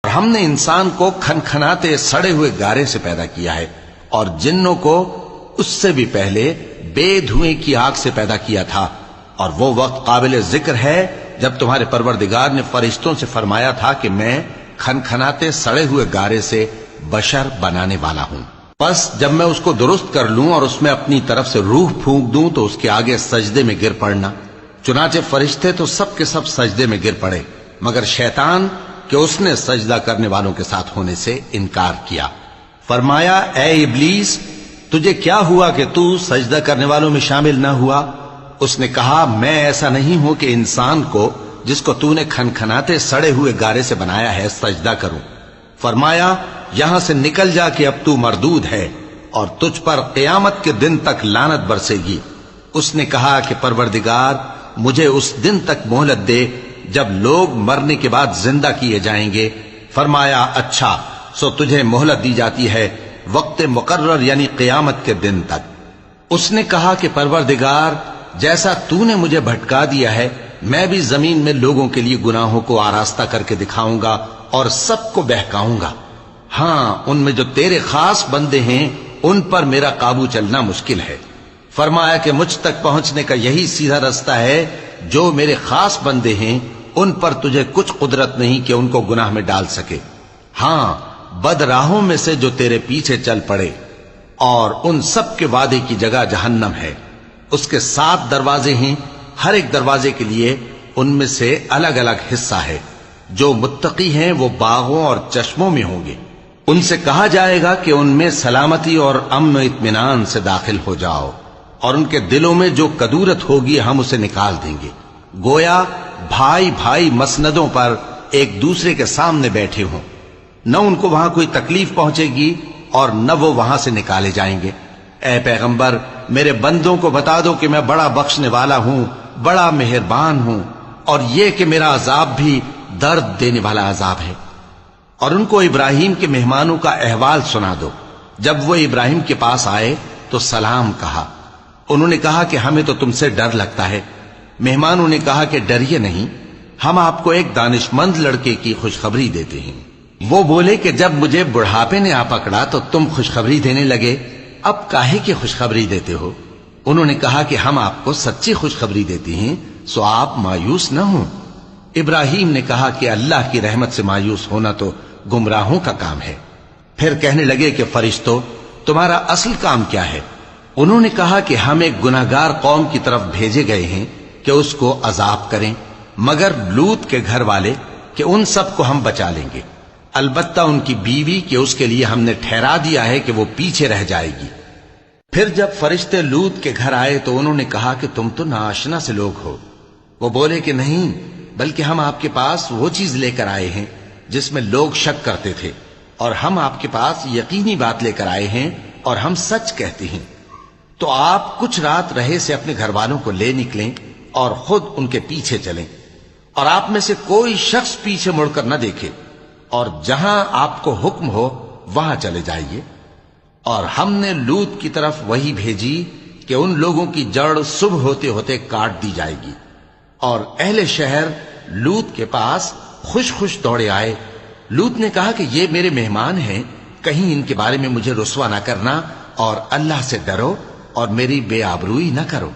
ہم نے انسان کو کھنکھناتے سڑے ہوئے گارے سے پیدا کیا ہے، اور جنوں کو اس سے بھی پہلے بے دھوئیں کی آگ سے پیدا کیا تھا۔ اور وہ وقت قابل ذکر ہے جب تمہارے پروردگار نے فرشتوں سے فرمایا تھا کہ میں کھنکھناتے سڑے ہوئے گارے سے بشر بنانے والا ہوں، پس جب میں اس کو درست کر لوں اور اس میں اپنی طرف سے روح پھونک دوں تو اس کے آگے سجدے میں گر پڑنا۔ چنانچہ فرشتے تو سب کے سب سجدے میں گر پڑے مگر شیطان کہ اس نے سجدہ کرنے والوں کے ساتھ ہونے سے انکار کیا۔ فرمایا اے ابلیس، تجھے کیا ہوا کہ تو سجدہ کرنے والوں میں شامل نہ ہوا؟ اس نے کہا میں ایسا نہیں ہوں کہ انسان کو جس کو تو نے کھنکھناتے سڑے ہوئے گارے سے بنایا ہے سجدہ کروں۔ فرمایا یہاں سے نکل جا کہ اب تو مردود ہے اور تجھ پر قیامت کے دن تک لعنت برسے گی۔ اس نے کہا کہ پروردگار مجھے اس دن تک مہلت دے جب لوگ مرنے کے بعد زندہ کیے جائیں گے۔ فرمایا اچھا، سو تجھے مہلت دی جاتی ہے وقت مقرر یعنی قیامت کے دن تک۔ اس نے کہا کہ پروردگار جیسا تو نے مجھے بھٹکا دیا ہے میں بھی زمین میں لوگوں کے لیے گناہوں کو آراستہ کر کے دکھاؤں گا اور سب کو بہکاؤں گا۔ ہاں ان میں جو تیرے خاص بندے ہیں ان پر میرا قابو چلنا مشکل ہے۔ فرمایا کہ مجھ تک پہنچنے کا یہی سیدھا رستہ ہے، جو میرے خاص بندے ہیں ان پر تجھے کچھ قدرت نہیں کہ ان کو گناہ میں ڈال سکے۔ ہاں بد راہوں میں سے جو تیرے پیچھے چل پڑے، اور ان سب کے وعدے کی جگہ جہنم ہے۔ اس کے 7 دروازے ہیں، ہر ایک دروازے کے لیے ان میں سے الگ الگ حصہ ہے۔ جو متقی ہیں وہ باغوں اور چشموں میں ہوں گے۔ ان سے کہا جائے گا کہ ان میں سلامتی اور امن و اطمینان سے داخل ہو جاؤ، اور ان کے دلوں میں جو کدورت ہوگی ہم اسے نکال دیں گے، گویا بھائی بھائی مسندوں پر ایک دوسرے کے سامنے بیٹھے ہوں۔ نہ ان کو وہاں کوئی تکلیف پہنچے گی اور نہ وہ وہاں سے نکالے جائیں گے۔ اے پیغمبر میرے بندوں کو بتا دو کہ میں بڑا بخشنے والا ہوں، بڑا مہربان ہوں، اور یہ کہ میرا عذاب بھی درد دینے والا عذاب ہے۔ اور ان کو ابراہیم کے مہمانوں کا احوال سنا دو۔ جب وہ ابراہیم کے پاس آئے تو سلام کہا۔ انہوں نے کہا کہ ہمیں تو تم سے ڈر لگتا ہے۔ مہمانوں نے کہا کہ ڈریے نہیں، ہم آپ کو ایک دانشمند لڑکے کی خوشخبری دیتے ہیں۔ وہ بولے کہ جب مجھے بڑھاپے نے آ پکڑا تو تم خوشخبری دینے لگے، اب کاہے کی خوشخبری دیتے ہو؟ انہوں نے کہا کہ ہم آپ کو سچی خوشخبری دیتے ہیں، سو آپ مایوس نہ ہوں۔ ابراہیم نے کہا کہ اللہ کی رحمت سے مایوس ہونا تو گمراہوں کا کام ہے۔ پھر کہنے لگے کہ فرشتوں تمہارا اصل کام کیا ہے؟ انہوں نے کہا کہ ہم ایک گناہگار قوم کی طرف بھیجے گئے ہیں کہ اس کو عذاب کریں، مگر لوط کے گھر والے کہ ان سب کو ہم بچا لیں گے، البتہ ان کی بیوی کہ اس کے لیے ہم نے ٹھہرا دیا ہے کہ وہ پیچھے رہ جائے گی۔ پھر جب فرشتے لوط کے گھر آئے تو انہوں نے کہا کہ تم تو ناآشنا سے لوگ ہو۔ وہ بولے کہ نہیں، بلکہ ہم آپ کے پاس وہ چیز لے کر آئے ہیں جس میں لوگ شک کرتے تھے، اور ہم آپ کے پاس یقینی بات لے کر آئے ہیں اور ہم سچ کہتے ہیں۔ تو آپ کچھ رات رہے سے اپنے گھر والوں کو لے نکلیں اور خود ان کے پیچھے چلیں، اور آپ میں سے کوئی شخص پیچھے مڑ کر نہ دیکھے، اور جہاں آپ کو حکم ہو وہاں چلے جائیے۔ اور ہم نے لوط کی طرف وہی بھیجی کہ ان لوگوں کی جڑ صبح ہوتے ہوتے کاٹ دی جائے گی۔ اور اہل شہر لوط کے پاس خوش خوش دوڑے آئے۔ لوط نے کہا کہ یہ میرے مہمان ہیں، کہیں ان کے بارے میں مجھے رسوا نہ کرنا، اور اللہ سے ڈرو اور میری بے آبروئی نہ کرو۔